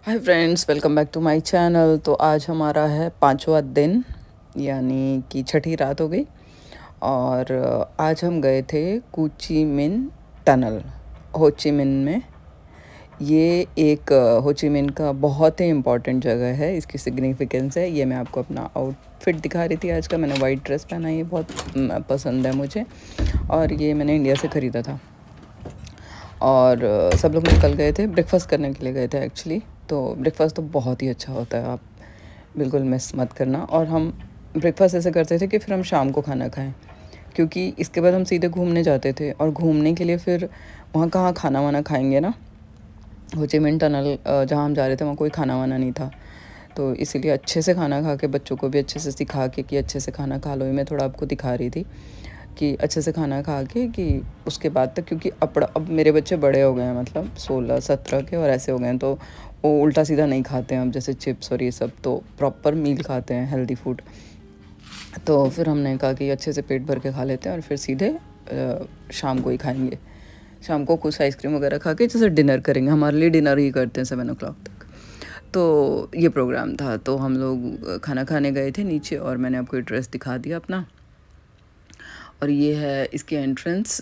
Hi friends, welcome back to my channel. तो आज हमारा है 5वां दिन, यानी कि छठी रात हो गई। और आज हम गए थे कुची मिन टनल, होचिमिन में। ये एक होचिमिन का बहुत ही इम्पॉर्टेंट जगह है, इसकी सिग्निफिकेंस है। ये मैं आपको अपना आउटफिट दिखा रही थी आज का। मैंने वाइट ड्रेस पहना, ये बहुत पसंद है मुझे, और ये मैंने इंडिया से ख़रीदा था। और सब लोग निकल गए थे, ब्रेकफास्ट करने के लिए गए थे एक्चुअली। तो ब्रेकफास्ट तो बहुत ही अच्छा होता है, आप बिल्कुल मिस मत करना। और हम ब्रेकफास्ट ऐसे करते थे कि फिर हम शाम को खाना खाएं, क्योंकि इसके बाद हम सीधे घूमने जाते थे। और घूमने के लिए फिर वहाँ कहाँ खाना वाना खाएंगे ना। होचिमिन टनल जहाँ हम जा रहे थे वहाँ कोई खाना वाना नहीं था, तो इसीलिए अच्छे से खाना खा के, बच्चों को भी अच्छे से सिखा के कि अच्छे से खाना खा लो। ये मैं थोड़ा आपको दिखा रही थी कि अच्छे से खाना खा के कि उसके बाद तक, क्योंकि अब मेरे बच्चे बड़े हो गए हैं, मतलब 16-17 के और ऐसे हो गए हैं, तो वो उल्टा सीधा नहीं खाते हैं अब, जैसे चिप्स और ये सब। तो प्रॉपर मील खाते हैं, हेल्दी फूड। तो फिर हमने कहा कि अच्छे से पेट भर के खा लेते हैं और फिर सीधे शाम को ही खाएंगे। शाम को कुछ आइसक्रीम वगैरह खा के जैसे डिनर करेंगे। हमारे लिए डिनर ही करते हैं 7 o'clock तक। तो ये प्रोग्राम था। तो हम लोग खाना खाने गए थे नीचे, और मैंने आपको एड्रेस दिखा दिया अपना। और ये है इसकी एंट्रेंस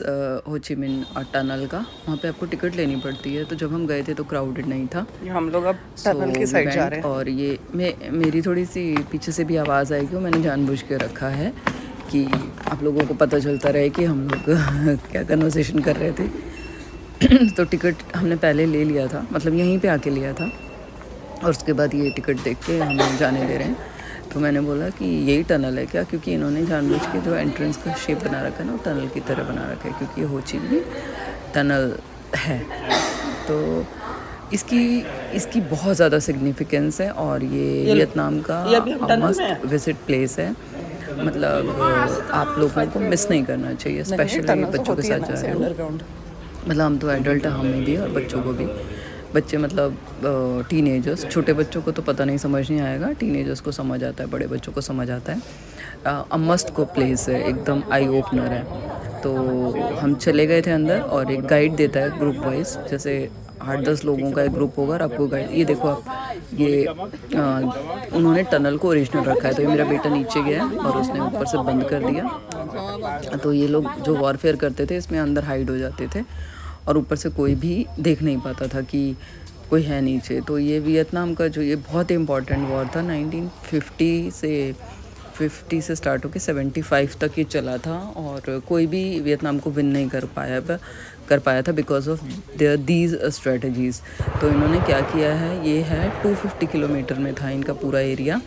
होचिमिन टनल का। वहाँ पे आपको टिकट लेनी पड़ती है। तो जब हम गए थे तो क्राउडेड नहीं था। हम लोग अब टनल की साइड जा रहे हैं। और ये मेरी थोड़ी सी पीछे से भी आवाज़ आएगी, वो मैंने जानबूझ के रखा है कि आप लोगों को पता चलता रहे कि हम लोग क्या कन्वर्सेशन कर रहे थे। तो टिकट हमने पहले ले लिया था, मतलब यहीं पे आके लिया था, और उसके बाद ये टिकट देख के हम जाने दे रहे हैं। तो मैंने बोला कि यही टनल है क्या, क्योंकि इन्होंने जानबूझ के जो एंट्रेंस का शेप बना रखा है ना, वो टनल की तरह बना रखा है, क्योंकि ये होचिमिन टनल है। तो इसकी बहुत ज़्यादा सिग्निफिकेंस है, और ये वियतनाम का मस्ट विजिट प्लेस है। मतलब आप लोगों को मिस नहीं करना चाहिए, स्पेशली बच्चों के साथ जा रहे हो। मतलब हम तो एडल्ट हैं, हमें भी और बच्चों को भी। बच्चे मतलब टीनेजर्स, छोटे बच्चों को तो पता नहीं, समझ नहीं आएगा। टीनेजर्स को समझ आता है, बड़े बच्चों को समझ आता है। मस्ट को प्लेस है, एकदम आई ओपनर है। तो हम चले गए थे अंदर, और एक गाइड देता है ग्रुप वाइज, जैसे 8-10 लोगों का एक ग्रुप होगा और आपको गाइड। ये देखो आप, ये उन्होंने टनल को ओरिजिनल रखा है। तो ये मेरा बेटा नीचे गया और उसने ऊपर से बंद कर दिया। तो ये लोग जो वॉरफेयर करते थे इसमें अंदर हाइड हो जाते थे, और ऊपर से कोई भी देख नहीं पाता था कि कोई है नीचे। तो ये वियतनाम का जो ये बहुत ही इम्पॉर्टेंट वॉर था, 1950 से स्टार्ट होकर 75 तक ये चला था, और कोई भी वियतनाम को विन नहीं कर पाया था बिकॉज ऑफ दीज स्ट्रेटजीज़। तो इन्होंने क्या किया है, ये है 250 किलोमीटर में था इनका पूरा एरिया,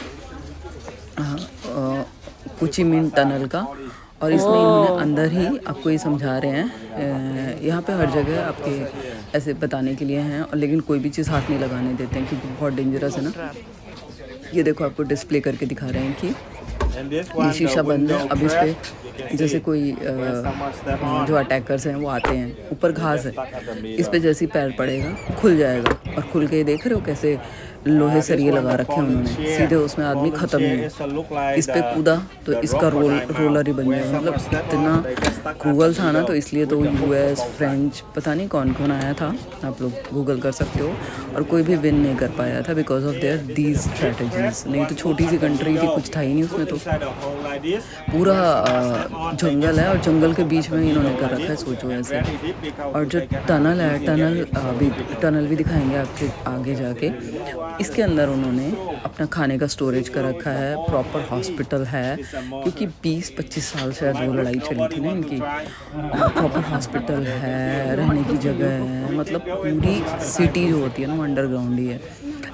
कुचिमिन टनल का। और इसमें इन्होंने अंदर ही आपको ये समझा रहे हैं, यहाँ पे हर जगह आपके ऐसे बताने के लिए हैं, और लेकिन कोई भी चीज़ हाथ नहीं लगाने देते हैं, क्योंकि बहुत डेंजरस है ना। ये देखो आपको डिस्प्ले करके दिखा रहे हैं कि ये शीशा बंद है। अब इस पर जैसे कोई जो अटैकर्स हैं वो आते हैं, ऊपर घास है, इस पर जैसे ही पैर पड़ेगा खुल जाएगा। और खुल के देख रहे हो कैसे लोहे सरिये लगा रखे हैं उन्होंने, सीधे उसमें आदमी ख़त्म ही है। इस पर कूदा तो इसका रोलर ही बन जाएगा। मतलब इतना क्रूअल था ना, तो इसलिए तो US, फ्रेंच, पता नहीं कौन कौन आया था, आप लोग गूगल कर सकते हो। और कोई भी विन नहीं कर पाया था because of their these strategies. नहीं तो छोटी सी कंट्री थी, कुछ था ही नहीं उसमें। तो पूरा जंगल है, और जंगल के बीच में इन्होंने कर रखा है, सोचो ऐसे। और जो टनल है, टनल भी दिखाएंगे आपके आगे जाके। इसके अंदर उन्होंने अपना खाने का स्टोरेज कर रखा है, प्रॉपर हॉस्पिटल है, क्योंकि 20-25 साल से जो लड़ाई चली थी ना इनकी। प्रॉपर हॉस्पिटल है, रहने की जगह है, मतलब पूरी सिटी जो होती है ना वो अंडरग्राउंड ही है।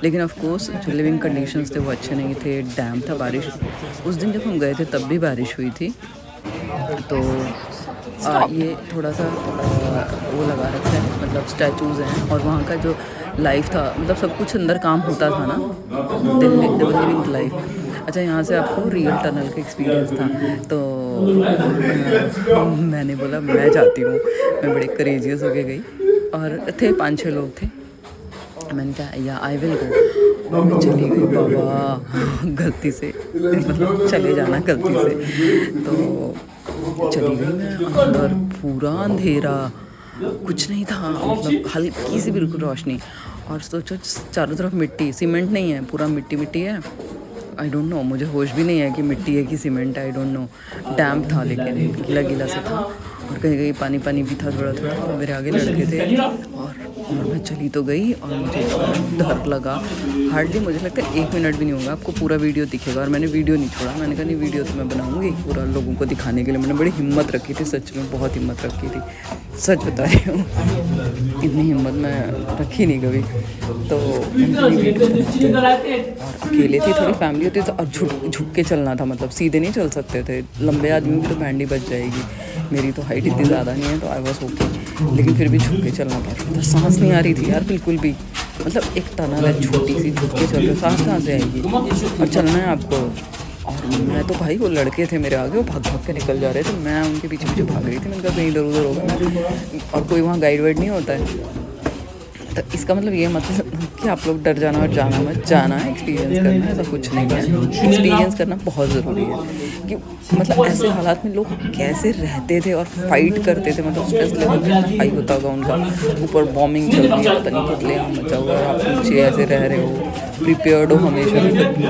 लेकिन ऑफ कोर्स जो लिविंग कंडीशंस थे वो अच्छे नहीं थे, डैम था, बारिश। उस दिन जब हम गए थे तब भी बारिश हुई थी। तो ये थोड़ा सा वो लगा रखा है, मतलब स्टैचूज़ हैं, और वहाँ का जो लाइफ था, मतलब सब कुछ अंदर काम होता था ना, लिविंग लाइफ। अच्छा, यहाँ से आपको रियल टनल का एक्सपीरियंस था। तो मैंने बोला मैं जाती हूँ, मैं बड़े करेजियस होके गई, और थे 5-6 लोग थे। मैंने कहा या आई विल गो, मैं चली गई बाबा गलती से, मतलब चले जाना गलती से। तो चली गई मैं अंदर, पूरा अंधेरा, कुछ नहीं था, मतलब हल्की सी बिल्कुल रोशनी। और सोचो चारों तरफ मिट्टी, सीमेंट नहीं है, पूरा मिट्टी मिट्टी है। आई डोंट नो, मुझे होश भी नहीं है कि मिट्टी है कि सीमेंट है, आई डोंट नो। डैम्प था लेकिन गीला गीला सा था, और कहीं कहीं पानी पानी भी था थोड़ा थोड़ा। और मेरे आगे लड़के थे और मैं चली तो गई और मुझे डर लगा। हार्डली मुझे लगता है 1 मिनट भी नहीं होगा, आपको पूरा वीडियो दिखेगा। और मैंने वीडियो नहीं छोड़ा, मैंने कहा नहीं वीडियो तो मैं बनाऊंगी पूरा लोगों को दिखाने के लिए। मैंने बड़ी हिम्मत रखी थी, सच में बहुत हिम्मत रखी थी, सच बता रही हूँ। इतनी हिम्मत मैं रखी नहीं कभी। तो और अकेले थी, थोड़ी फैमिली होती तो अब झुक के चलना था, मतलब सीधे नहीं चल सकते थे। लंबे आदमी की तो बैंडी बच जाएगी, मेरी तो हाइट इतनी ज़्यादा नहीं है, तो आई वॉज ओके। लेकिन फिर भी झुक के चलना पड़ रहा था, सांस नहीं आ रही थी यार बिल्कुल भी। मतलब एक टनल है छोटी सी, झुक के चल रहे, सांस कहाँ से आएगी? और चलना है आपको। और मैं तो भाई, वो लड़के थे मेरे आगे, वो भाग भाग के निकल जा रहे थे, मैं उनके पीछे पीछे भाग रही थी। मैंने कहा कहीं इधर उधर होगा, और कोई वहाँ गाइड वाइड नहीं होता है। तो इसका मतलब ये मतलब कि आप लोग डर जाना और जाना मत, जाना है एक्सपीरियंस करना, ऐसा कुछ नहीं है। एक्सपीरियंस करना बहुत ज़रूरी है कि मतलब ऐसे हालात में लोग कैसे रहते थे और फाइट करते थे। मतलब स्ट्रेस लेवल कितना हाई होता होगा उनका, ऊपर बॉम्बिंग चल रही है, पता नहीं कितने यहाँ मचा हुआ है, आप नीचे ऐसे रह रहे हो, प्रिपेयर्ड हो हमेशा,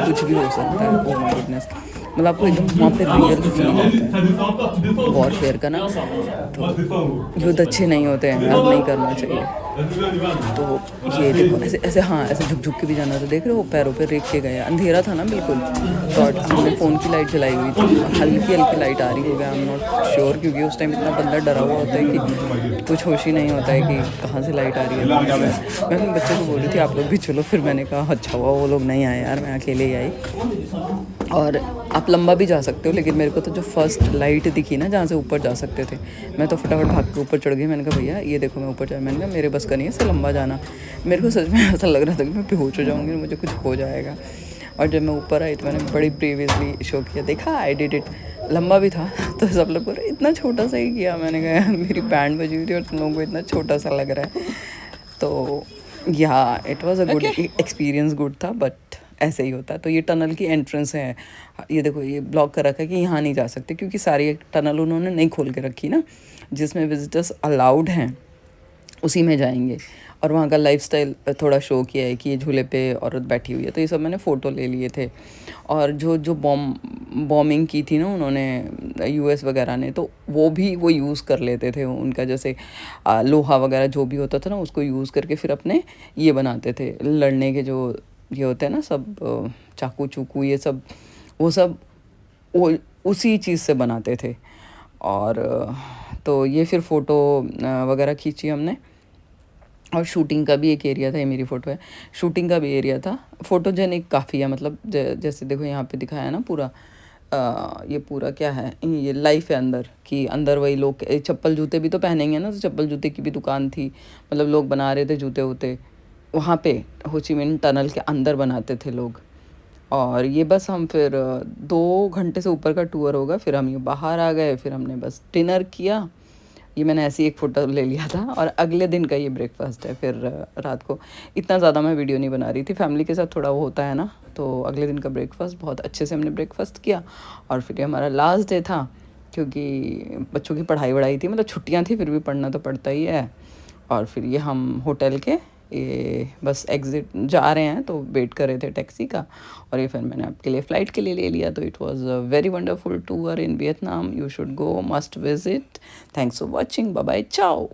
कुछ भी हो सकता है। ओह माय गुडनेस, मतलब आपको एकदम वहाँ पे रियल फील आता है वॉरफेयर का ना। तो युद्ध अच्छे नहीं होते हैं, अब नहीं करना चाहिए। तो ये देखो ऐसे ऐसे, हाँ ऐसे झुक झुक के भी जाना था। देख रहे हो पैरों पे रेख के गए, अंधेरा था ना बिल्कुल। तो हमने फ़ोन की लाइट जलाई हुई थी, हल्की हल्की लाइट आ रही होगी, आई एम नॉट श्योर, क्योंकि उस टाइम इतना बंदा डरा हुआ होता है कि कुछ होश ही नहीं होता है कि कहाँ से लाइट आ रही है। मैं अपने बच्चे को बोल रही थी आप लोग भी चलो, फिर मैंने कहा अच्छा हुआ वो लोग नहीं आए यार, मैं अकेले ही आई। और आप लंबा भी जा सकते हो, लेकिन मेरे को तो जो फर्स्ट लाइट दिखी ना जहाँ से ऊपर जा सकते थे, मैं तो फटाफट भाग के ऊपर चढ़ गई। मैंने कहा भैया ये देखो मैं ऊपर जा, मैंने कहा मेरे बस का नहीं है इससे लंबा जाना। मेरे को सच में ऐसा लग रहा था कि मैं बेहोश हो जाऊँगी, मुझे कुछ हो जाएगा। और जब मैं ऊपर आई तो मैंने बड़ी ब्रेवियसली शो किया, देखा आई डिड इट। लंबा भी था तो सब लोग बोल रहे इतना छोटा सा ही किया। मैंने कहा मेरी बैंड बजी हुई थी और तुम लोगों को इतना छोटा सा लग रहा है। तो या it was a good experience, good था, बट ऐसे ही होता है। तो ये टनल की एंट्रेंस है, ये देखो ये ब्लॉक कर रखा है कि यहाँ नहीं जा सकते, क्योंकि सारी टनल उन्होंने नहीं खोल के रखी ना। जिसमें विजिटर्स अलाउड हैं उसी में जाएंगे। और वहाँ का लाइफस्टाइल थोड़ा शो किया है कि ये झूले पे औरत बैठी हुई है, तो ये सब मैंने फ़ोटो ले लिए थे। और जो जो बॉम्बिंग की थी ना उन्होंने यूएस वगैरह ने, तो वो भी वो यूज़ कर लेते थे उनका, जैसे लोहा वगैरह जो भी होता था ना उसको यूज़ करके फिर अपने ये बनाते थे लड़ने के, जो ये होते हैं ना सब चाकू चूकू ये सब, वो सब वो उसी चीज़ से बनाते थे। और तो ये फिर फ़ोटो वगैरह खींची हमने। और शूटिंग का भी एक एरिया था, ये मेरी फ़ोटो है, शूटिंग का भी एरिया था। फ़ोटोजेनिक काफ़ी है, मतलब जैसे देखो यहाँ पे दिखाया है ना पूरा, ये पूरा क्या है, ये लाइफ है अंदर कि अंदर वही लोग चप्पल जूते भी तो पहनेंगे ना, तो चप्पल जूते की भी दुकान थी, मतलब लोग बना रहे थे जूते वूते वहाँ पे। हो ची मिन टनल के अंदर बनाते थे लोग। और ये बस हम फिर 2 घंटे से ऊपर का टूर होगा, फिर हम ये बाहर आ गए, फिर हमने बस डिनर किया। ये मैंने ऐसी एक फ़ोटो ले लिया था। और अगले दिन का ये ब्रेकफास्ट है। फिर रात को इतना ज़्यादा मैं वीडियो नहीं बना रही थी, फैमिली के साथ थोड़ा वो होता है ना। तो अगले दिन का ब्रेकफास्ट बहुत अच्छे से हमने ब्रेकफास्ट किया। और फिर ये हमारा लास्ट डे था, क्योंकि बच्चों की पढ़ाई वढ़ाई थी, मतलब छुट्टियां थी, फिर भी पढ़ना तो पड़ता ही है। और फिर ये हम होटल के ये बस एग्ज़िट जा रहे हैं, तो वेट कर रहे थे टैक्सी का। और ये फिर मैंने आपके लिए फ़्लाइट के लिए ले लिया। तो it was a very wonderful tour in Vietnam, you should go, must visit. Thanks for watching, bye bye, चाओ।